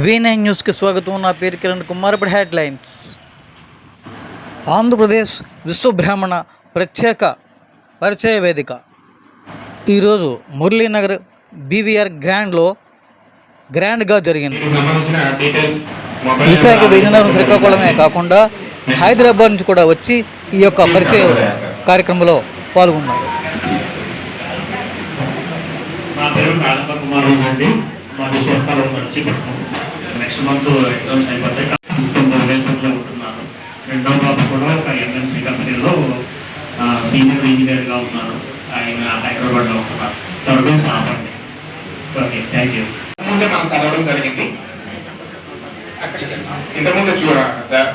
V9 న్యూస్కి స్వాగతం. నా పేరు కిరణ్ కుమార్. ఇప్పుడు హెడ్లైన్స్. ఆంధ్రప్రదేశ్ విశ్వబ్రాహ్మణ ప్రత్యేక పరిచయ వేదిక ఈరోజు మురళీనగర్ బీవీఆర్ గ్రాండ్గా జరిగింది. విశాఖ, విజయనగరం, శ్రీకాకుళమే కాకుండా హైదరాబాద్ నుంచి కూడా వచ్చి ఈ యొక్క పరిచయ కార్యక్రమంలో పాల్గొన్నారు. నెక్స్ట్ మంత్ ఎగ్జామ్స్ అయిపోతాయి. విదేశంలో ఉంటున్నాను. రెండో బాబు కూడా ఒక ఎంఎన్సీ కంపెనీలో సీనియర్ ఇంజనీర్గా ఉన్నాను. ఆయన హైదరాబాద్లో ఉంటున్నారు. థర్డ్ సాపండి. Okay, thank you. ముందే మనం చదవడం జరిగింది. ఇంతకుముందు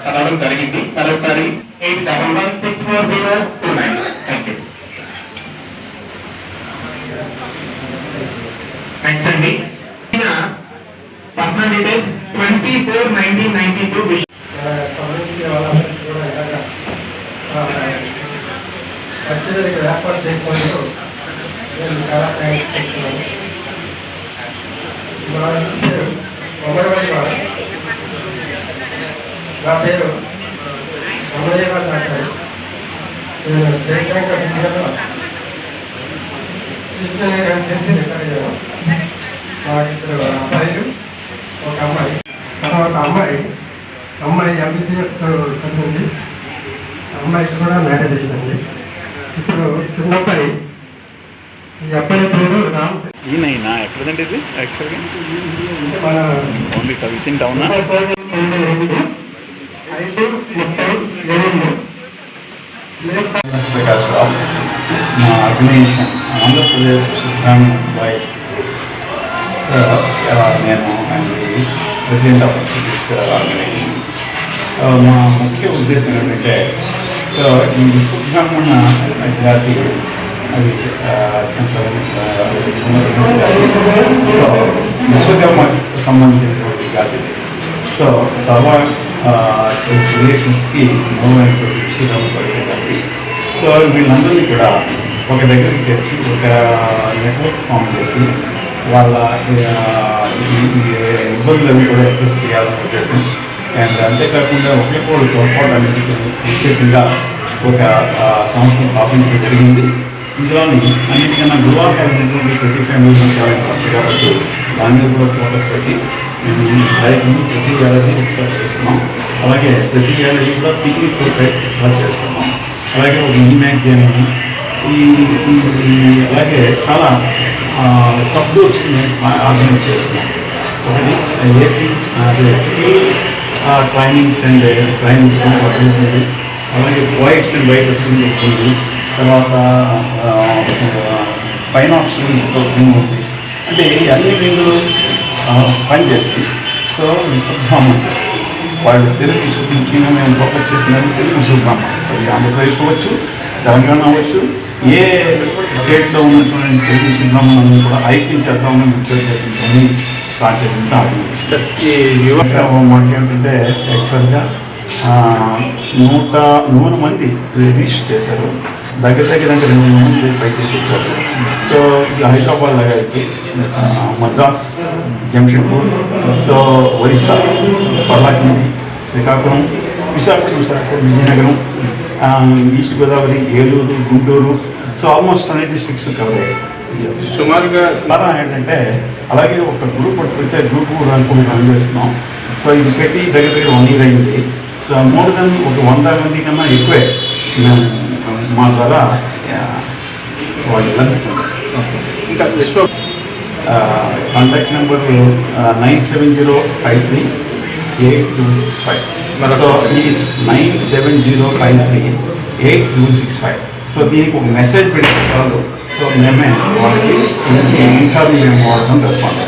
చదవడం జరిగింది. మరోసారి 81164029. Thank you. నెక్స్ట్ అండి, పర్సనల్ డీటెయిల్స్ 24/1992. ఏర్పాటు చేసుకోవడంలో నేను చాలా థ్యాంక్స్ చెప్తున్నాను. నా పేరు అమరేవ డాక్టర్. నేను స్టేట్ బ్యాంక్ ఆఫ్ ఇండియాలో చీఫ్ మేనేజర్ చేసి రిటైర్ అయ్యాను. మా ఇద్దరు అబ్బాయిలు, ఒక అమ్మాయి. తర్వాత అమ్మాయి ఎంబీబీఎస్ చదివింది. అమ్మాయికి కూడా మ్యారేజ్ అయిందండి. ఇప్పుడు చిన్నబ్బాయి, ఈ అబ్బాయి పేరు రామ్. ఈయన ఎక్కడండి ఇది యాక్చువల్గా? మన ఓన్లీ విసిన్ టౌన్. 5:37 ప్రకాశ్రావు. మా ఆర్గనైజేషన్ ఆంధ్రప్రదేశ్ విశ్వబ్రాహ్మణ ఎంప్లాయీస్. నేను ప్రెసిడెంట్ ఆఫ్ దిస్ ఆర్గనైజేషన్. మా ముఖ్య ఉద్దేశం ఏంటంటే, ఈ విశ్వబ్రాహ్మణ జాతి అది విశ్వకర్మకు సంబంధించినటువంటి జాతి. సర్వ రిలేషన్స్కి మూలమైనటువంటి విశ్వకర్మ జాతి. వీళ్ళందరినీ కూడా ఒక దగ్గరికి చేర్చి ఒక నెట్వర్క్ ఫామ్ చేసి వాళ్ళ ఇబ్బందులన్నీ కూడా ఎక్స్ప్రెస్ చేయాలని ఉద్దేశం. అండ్ అంతేకాకుండా ఒకరికొకరు తోడ్పడడానికి ఉద్దేశంగా ఒక సంస్థను స్థాపించడం జరిగింది. ఇందులోని అన్నిటికన్నా వివాహాలైనటువంటి ప్రతి ఫ్యామిలీలో చాలా ఇంపార్టెంట్ కాబట్టి దాని మీద కూడా ఫోకస్ పెట్టి మేము ఈ కార్యక్రమం ప్రతి ఏడాది ఒకసారి చేస్తున్నాం. అలాగే ప్రతి ఏడాది కూడా పిక్నిక్ ఒకసారి చేస్తున్నాం. అలాగే ఒక ఈ మ్యాగజైన్ అలాగే చాలా సబ్ గ్రూప్స్ని ఆర్గనైజ్ చేస్తున్నాం. ఒకటి AP skill trainings and trainings ఉంటుంది. అలాగే పోయిట్స్ అండ్ రైటర్స్ ఉంటుంది. తర్వాత ఫైన్ ఆర్ట్స్ వింగ్ ఉంది. అంటే అన్ని వింగులు పనిచేసి విశ్వబ్రాహ్మణ వాళ్ళు తెలుగు ముఖ్యంగా మేము ఫోకస్ చేసినది తెలుగు విశ్వబ్రాహ్మణ. అది ఆంధ్రప్రదేశ్ అవ్వచ్చు, తెలంగాణ అవ్వచ్చు, ఏ స్టేట్లో ఉన్నటువంటి తెలుగు విశ్వబ్రాహ్మణులను కూడా ఐక్యం చేద్దామని ముఖ్య ఉద్దేశంతో స్టార్ట్ చేసిన ఆర్గనైజేషన్. ఈ యువత మాకేంటంటే యాక్చువల్గా 100 మంది రిజిస్టర్ చేశారు. దగ్గర 200 మంది పైకి తెచ్చారు. హైదరాబాద్ లాగా అయితే మద్రాస్, జంషెడ్పూర్, ఒరిస్సా, పర్లాకింది, శ్రీకాకుళం, విశాఖపట్నం, విజయనగరం, ఈస్ట్ గోదావరి, ఏలూరు, గుంటూరు, ఆల్మోస్ట్ అన్ని డిస్ట్రిక్ట్స్ కవర్ అయ్యాయి. సుమారుగా కారణం ఏంటంటే, అలాగే ఒక గ్రూప్ పట్టుకొచ్చే గ్రూప్ కూడా రన్ చేస్తున్నాం. ఇది పెట్టి దగ్గర 1 year అయింది. మోర్ దెన్ ఒక 100 మంది కన్నా ఎక్కువే మేము మా ద్వారా వాళ్ళు ఇంకా కాంటాక్ట్ నెంబర్ 97053835. ఈ 97053835. దీనికి ఒక మెసేజ్ పెడితే చాలు. మేమే వాళ్ళకి ఇంటర్వ్యూ మేము వాడటం రెస్పాండ్.